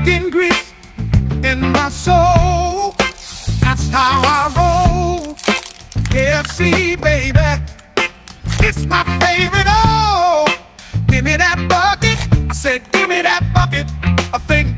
chicken grease in my soul. That's how I roll. KFC, baby, it's my favorite. Oh, give me that bucket. I said, give me that bucket. I think